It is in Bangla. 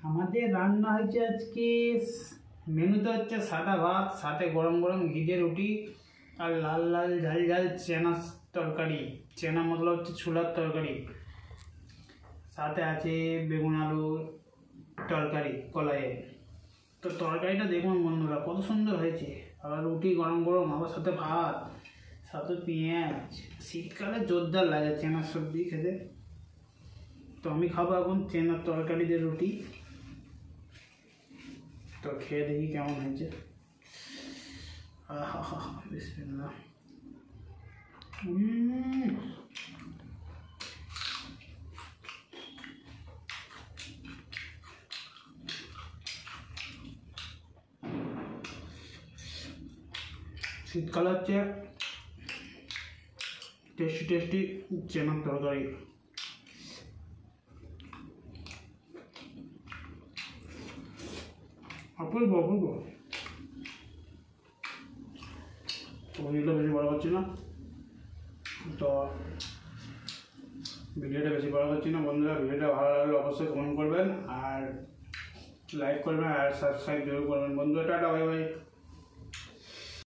আমাদের রান্না হয়েছে আজকে মেনুতে হচ্ছে সাদা ভাত, সাথে গরম গরম ঘি দিয়ে রুটি আর লাল লাল ঝাল ঝাল চেনা তরকারি। চেনা মতলব হচ্ছে ছোলার তরকারি, সাথে আছে বেগুন আলুর তরকারি কলাইয়ে। তো তরকারিটা দেখুন বন্ধুরা কত সুন্দর হয়েছে, আবার রুটি গরম গরম, আবার সাথে ভাত, সাথে পেঁয়াজ। শীতকালে জোরদার লাগে চেনার সবজি খেতে। তো আমি খাবো এখন চেনার তরকারি দিয়ে রুটি। তো খেয়ে দেখি কেমন হয়েছে। আহা, বিসমিল্লাহ। শীতকালে হচ্ছে টেস্টি টেস্টি চেনার তরকারি। অপূর্ব অপূর্ব। তো ভিডিওটা বেশি বড় করছি না, তো ভিডিওটা বেশি বড় করছি না বন্ধুরা। ভিডিওটা ভালো লাগলে অবশ্যই কমেন্ট করবেন আর লাইক করবেন আর সাবস্ক্রাইব জরুর করবেন বন্ধুরা। Tata, bye bye.